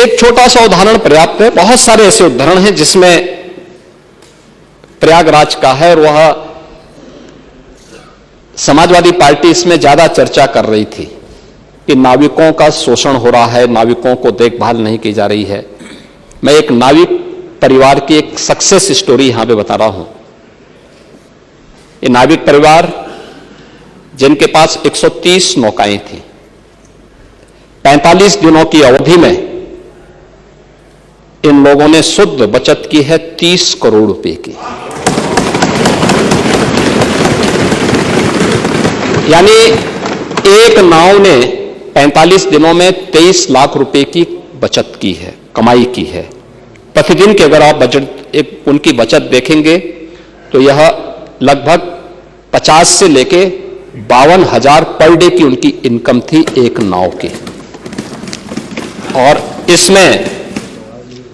एक छोटा सा उदाहरण पर्याप्त है। बहुत सारे ऐसे उदाहरण हैं जिसमें प्रयागराज का है, और वह समाजवादी पार्टी इसमें ज्यादा चर्चा कर रही थी कि नाविकों का शोषण हो रहा है, नाविकों को देखभाल नहीं की जा रही है। मैं एक नाविक परिवार की एक सक्सेस स्टोरी यहां पे बता रहा हूं। ये नाविक परिवार जिनके पास 130 नौकाएं थी, 45 दिनों की अवधि में इन लोगों ने शुद्ध बचत की है 30 करोड़ रुपए की। यानी एक नाव ने 45 दिनों में 23 लाख रुपए की बचत की है, कमाई की है। प्रतिदिन के अगर आप बजट उनकी बचत देखेंगे तो यह लगभग 50 से लेके 52,000 पर डे की उनकी इनकम थी एक नाव की। और इसमें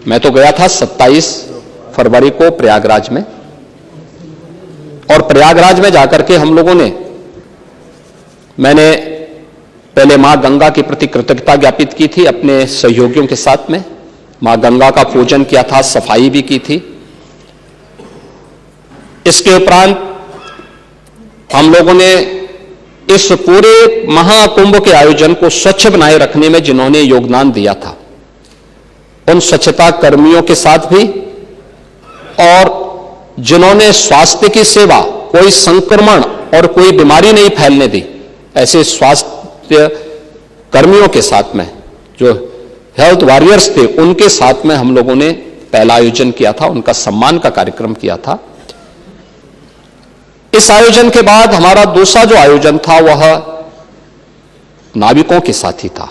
मैं तो गया था 27 फरवरी को प्रयागराज में, और प्रयागराज में जाकर के हम लोगों ने, मैंने पहले मां गंगा के प्रति कृतज्ञता ज्ञापित की थी अपने सहयोगियों के साथ में। मां गंगा का पूजन किया था, सफाई भी की थी। इसके उपरांत हम लोगों ने इस पूरे महाकुंभ के आयोजन को स्वच्छ बनाए रखने में जिन्होंने योगदान दिया था, उन स्वच्छता कर्मियों के साथ भी, और जिन्होंने स्वास्थ्य की सेवा, कोई संक्रमण और कोई बीमारी नहीं फैलने दी, ऐसे स्वास्थ्य कर्मियों के साथ में, जो हेल्थ वॉरियर्स थे, उनके साथ में हम लोगों ने पहला आयोजन किया था, उनका सम्मान का कार्यक्रम किया था। इस आयोजन के बाद हमारा दूसरा जो आयोजन था वह नाविकों के साथ ही था।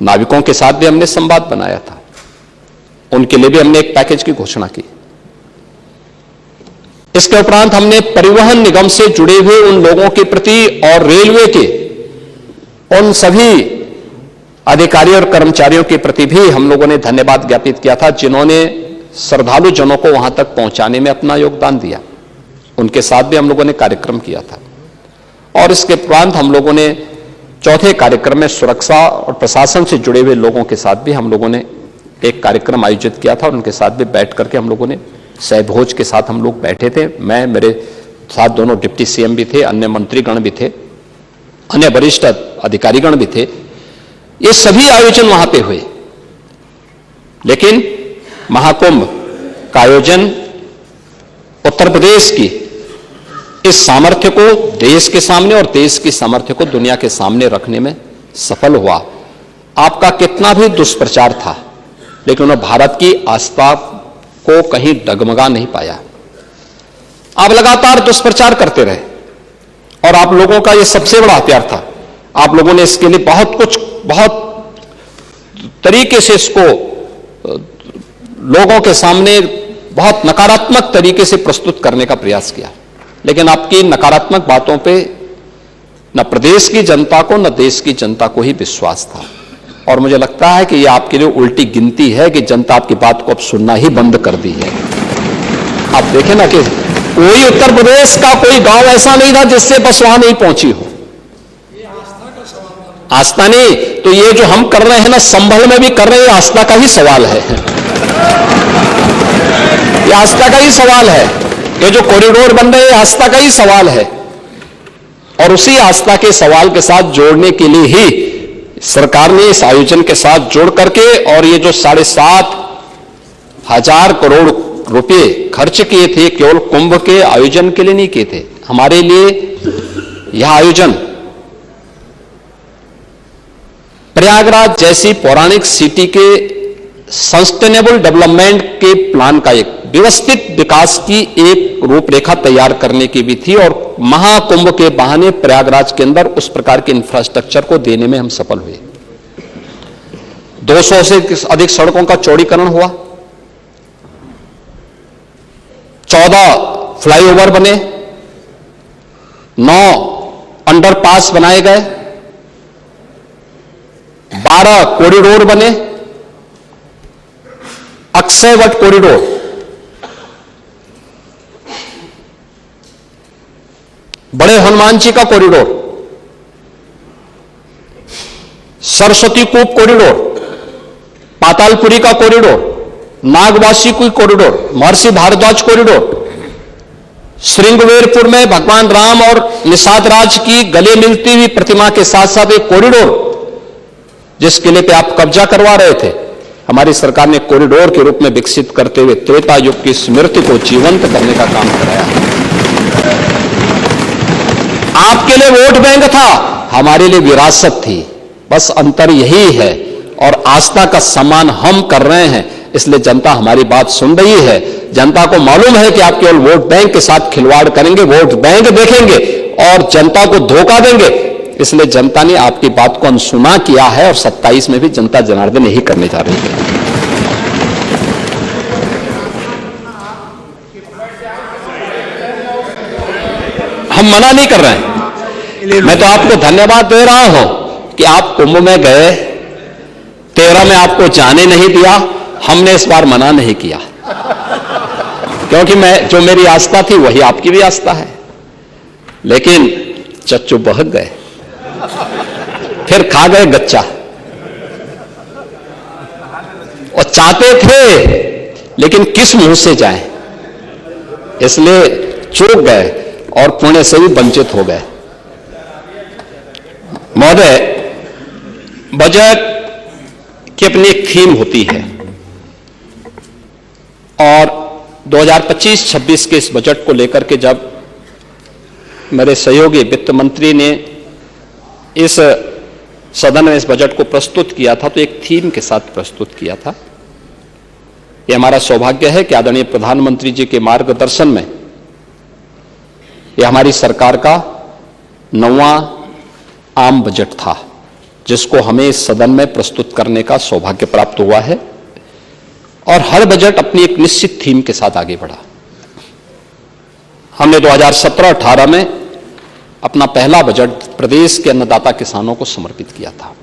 नाविकों के साथ भी हमने संवाद बनाया था, उनके लिए भी हमने एक पैकेज की घोषणा की। इसके उपरांत हमने परिवहन निगम से जुड़े हुए उन लोगों के प्रति और रेलवे के उन सभी अधिकारियों और कर्मचारियों के प्रति भी हम लोगों ने धन्यवाद ज्ञापित किया था, जिन्होंने श्रद्धालु जनों को वहां तक पहुंचाने में अपना योगदान दिया। उनके साथ भी हम लोगों ने कार्यक्रम किया था। और इसके उपरांत हम लोगों ने चौथे कार्यक्रम में सुरक्षा और प्रशासन से जुड़े हुए लोगों के साथ भी हम लोगों ने एक कार्यक्रम आयोजित किया था, और उनके साथ भी बैठ करके हम लोगों ने सहभोज के साथ हम लोग बैठे थे। मैं, मेरे साथ दोनों डिप्टी सीएम भी थे, अन्य मंत्रीगण भी थे, अन्य वरिष्ठ अधिकारीगण भी थे। ये सभी आयोजन वहां पे हुए। लेकिन महाकुंभ का आयोजन उत्तर प्रदेश की इस सामर्थ्य को देश के सामने और देश की सामर्थ्य को दुनिया के सामने रखने में सफल हुआ। आपका कितना भी दुष्प्रचार था, लेकिन उन्होंने भारत की आस्था को कहीं डगमगा नहीं पाया। आप लगातार दुष्प्रचार करते रहे, और आप लोगों का यह सबसे बड़ा हथियार था। आप लोगों ने इसके लिए बहुत तरीके से इसको लोगों के सामने बहुत नकारात्मक तरीके से प्रस्तुत करने का प्रयास किया, लेकिन आपकी नकारात्मक बातों पे न प्रदेश की जनता को न देश की जनता को ही विश्वास था। और मुझे लगता है कि यह आपके लिए उल्टी गिनती है कि जनता आपकी बात को अब सुनना ही बंद कर दी है। आप देखें ना कि कोई उत्तर प्रदेश का कोई गांव ऐसा नहीं था जिससे बस वहां नहीं पहुंची हो। आस्था नहीं, तो ये जो हम कर रहे हैं ना, संभल में भी कर रहे हैं, आस्था का ही सवाल है। ये आस्था का ही सवाल है। ये जो कॉरिडोर बन रहे हैं, आस्था का ही सवाल है। और उसी आस्था के सवाल के साथ जोड़ने के लिए ही सरकार ने इस आयोजन के साथ जोड़ करके, और ये जो 7,500 करोड़ रुपए खर्च किए थे, केवल कुंभ के आयोजन के लिए नहीं किए थे। हमारे लिए यह आयोजन प्रयागराज जैसी पौराणिक सिटी के सस्टेनेबल डेवलपमेंट के प्लान का, एक व्यवस्थित विकास की एक रूपरेखा तैयार करने की भी थी। और महाकुंभ के बहाने प्रयागराज के अंदर उस प्रकार के इंफ्रास्ट्रक्चर को देने में हम सफल हुए। 200 से अधिक सड़कों का चौड़ीकरण हुआ, 14 फ्लाईओवर बने, 9 अंडरपास बनाए गए, 12 कॉरिडोर बने, अक्षयवट कॉरिडोर, बड़े हनुमान जी का कॉरिडोर, सरस्वती कूप कॉरिडोर, पातालपुरी का कॉरिडोर, नागवासी की कॉरिडोर, महर्षि भारद्वाज कॉरिडोर, श्रृंगवेरपुर में भगवान राम और निषाद राज की गले मिलती हुई प्रतिमा के साथ साथ एक कॉरिडोर, जिस किले पे आप कब्जा करवा रहे थे, हमारी सरकार ने कॉरिडोर के रूप में विकसित करते हुए त्रेता युग की स्मृति को जीवंत करने का काम कराया। आपके लिए वोट बैंक था, हमारे लिए विरासत थी, बस अंतर यही है। और आस्था का सम्मान हम कर रहे हैं, इसलिए जनता हमारी बात सुन रही है। जनता को मालूम है कि आप केवल वोट बैंक के साथ खिलवाड़ करेंगे, वोट बैंक देखेंगे और जनता को धोखा देंगे, इसलिए जनता ने आपकी बात को अनसुना किया है और 27 में भी जनता जनार्दन यही करने जा रही है। हम मना नहीं कर रहे हैं, मैं तो आपको धन्यवाद दे रहा हूं कि आप कुंभ में गए, 13 में आपको जाने नहीं दिया, हमने इस बार मना नहीं किया, क्योंकि जो मेरी आस्था थी वही आपकी भी आस्था है। लेकिन चच्चू बहक गए, फिर खा गए गच्चा, और चाहते थे लेकिन किस मुंह से जाएं, इसलिए चूक गए और पुण्य से भी वंचित हो गए। महोदय, बजट की अपनी एक थीम होती है और 2025-26 के इस बजट को लेकर के जब मेरे सहयोगी वित्त मंत्री ने इस सदन में इस बजट को प्रस्तुत किया था, तो एक थीम के साथ प्रस्तुत किया था। यह हमारा सौभाग्य है कि आदरणीय प्रधानमंत्री जी के मार्गदर्शन में यह हमारी सरकार का 9वां आम बजट था, जिसको हमें इस सदन में प्रस्तुत करने का सौभाग्य प्राप्त हुआ है। और हर बजट अपनी एक निश्चित थीम के साथ आगे बढ़ा। हमने 2017-18 में अपना पहला बजट प्रदेश के अन्नदाता किसानों को समर्पित किया था।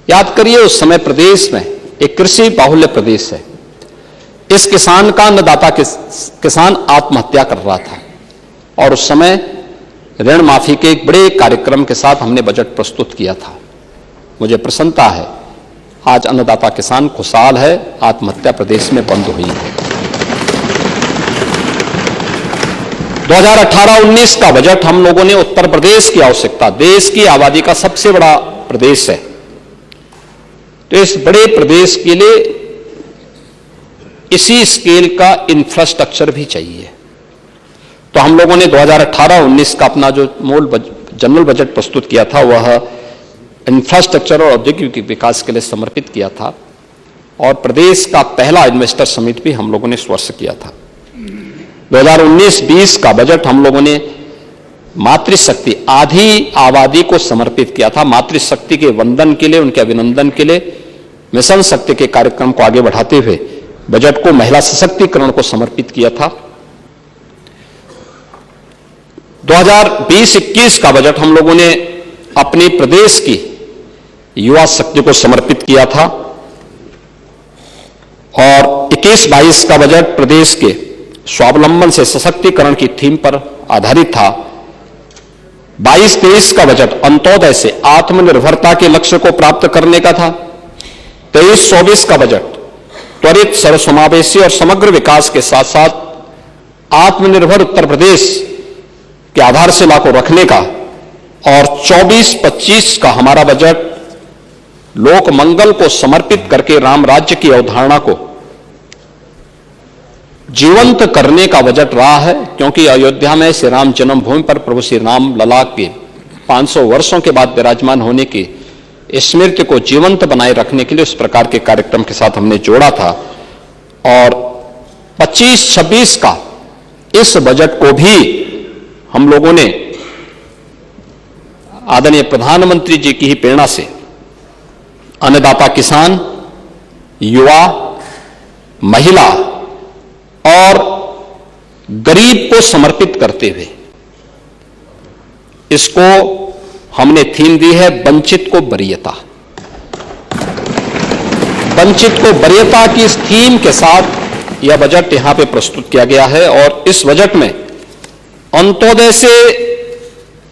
याद करिए, उस समय प्रदेश में एक कृषि बाहुल्य प्रदेश है। इस किसान का अन्नदाता किसान आत्महत्या कर रहा था और उस समय ऋण माफी के एक बड़े कार्यक्रम के साथ हमने बजट प्रस्तुत किया था। मुझे प्रसन्नता है, आज अन्नदाता किसान खुशहाल है, आत्महत्या प्रदेश में बंद हुई है। 2018-19 का बजट हम लोगों ने उत्तर प्रदेश की आवश्यकता, देश की आबादी का सबसे बड़ा प्रदेश है, तो इस बड़े प्रदेश के लिए इसी स्केल का इंफ्रास्ट्रक्चर भी चाहिए। तो हम लोगों ने 2018-19 का अपना जो मूल जनरल बजट प्रस्तुत किया था, वह इंफ्रास्ट्रक्चर और औद्योगिक विकास के लिए समर्पित किया था। और प्रदेश का पहला इन्वेस्टर समिट भी हम लोगों ने इस वर्ष किया था। 2019-20 का बजट हम लोगों ने मातृशक्ति, आधी आबादी को समर्पित किया था। मातृशक्ति के वंदन के लिए, उनके अभिनंदन के लिए मिशन शक्ति के कार्यक्रम को आगे बढ़ाते हुए बजट को महिला सशक्तिकरण को समर्पित किया था। 2020-21 का बजट हम लोगों ने अपने प्रदेश की युवा शक्ति को समर्पित किया था और 21-22 का बजट प्रदेश के स्वावलंबन से सशक्तिकरण की थीम पर आधारित था। 22-23 का बजट अंत्योदय से आत्मनिर्भरता के लक्ष्य को प्राप्त करने का था। 23-24 का बजट त्वरित सर्वसमावेशी और समग्र विकास के साथ साथ आत्मनिर्भर उत्तर प्रदेश की आधारशिला को रखने का। और 24-25 का हमारा बजट लोक मंगल को समर्पित करके राम राज्य की अवधारणा को जीवंत करने का बजट रहा है, क्योंकि अयोध्या में श्री राम जन्मभूमि पर प्रभु श्री राम लला के 500 वर्षों के बाद विराजमान होने की स्मृति को जीवंत बनाए रखने के लिए उस प्रकार के कार्यक्रम के साथ हमने जोड़ा था। और 25-26 का इस बजट को भी हम लोगों ने आदरणीय प्रधानमंत्री जी की ही प्रेरणा से अन्नदाता किसान, युवा, महिला और गरीब को समर्पित करते हुए इसको हमने थीम दी है वंचित को वरीयता। वंचित को वरीयता की इस थीम के साथ यह बजट यहां पे प्रस्तुत किया गया है। और इस बजट में अंत्योदय से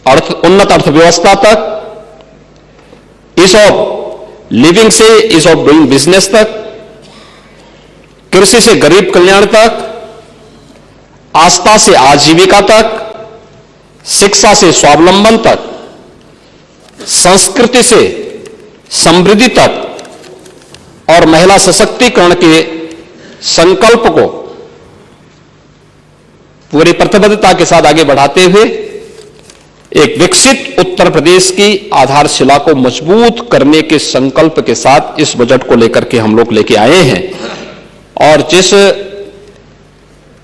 उन्नत अर्थव्यवस्था तक ईज ऑफ लिविंग से ईज ऑफ डूइंग बिजनेस तक, कृषि से गरीब कल्याण तक, आस्था से आजीविका तक, शिक्षा से स्वावलंबन तक, संस्कृति से समृद्धि तक और महिला सशक्तिकरण के संकल्प को पूरी प्रतिबद्धता के साथ आगे बढ़ाते हुए एक विकसित उत्तर प्रदेश की आधारशिला को मजबूत करने के संकल्प के साथ इस बजट को लेकर के हम लोग लेके आए हैं। और जिस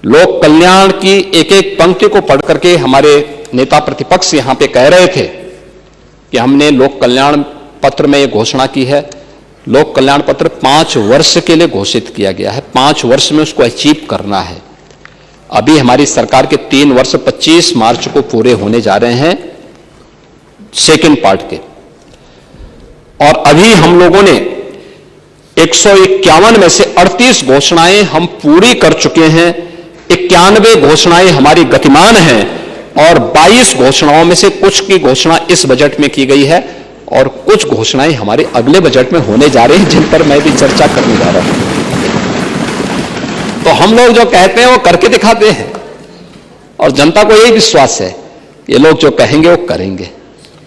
लोक कल्याण की एक एक पंक्ति को पढ़ करके हमारे नेता प्रतिपक्ष यहां पे कह रहे थे कि हमने लोक कल्याण पत्र में यह घोषणा की है। लोक कल्याण पत्र 5 वर्ष के लिए घोषित किया गया है, 5 वर्ष में उसको अचीव करना है। अभी हमारी सरकार के 3 वर्ष 25 मार्च को पूरे होने जा रहे हैं सेकेंड पार्ट के, और अभी हम लोगों ने 151 में से 38 घोषणाएं हम पूरी कर चुके हैं, 91 घोषणाएं हमारी गतिमान हैं और 22 घोषणाओं में से कुछ की घोषणा इस बजट में की गई है और कुछ घोषणाएं हमारे अगले बजट में होने जा रही हैं, जिन पर मैं भी चर्चा करने जा रहा हूं। तो हम लोग जो कहते हैं वो करके दिखाते हैं और जनता को यही विश्वास है, ये लोग जो कहेंगे वो करेंगे।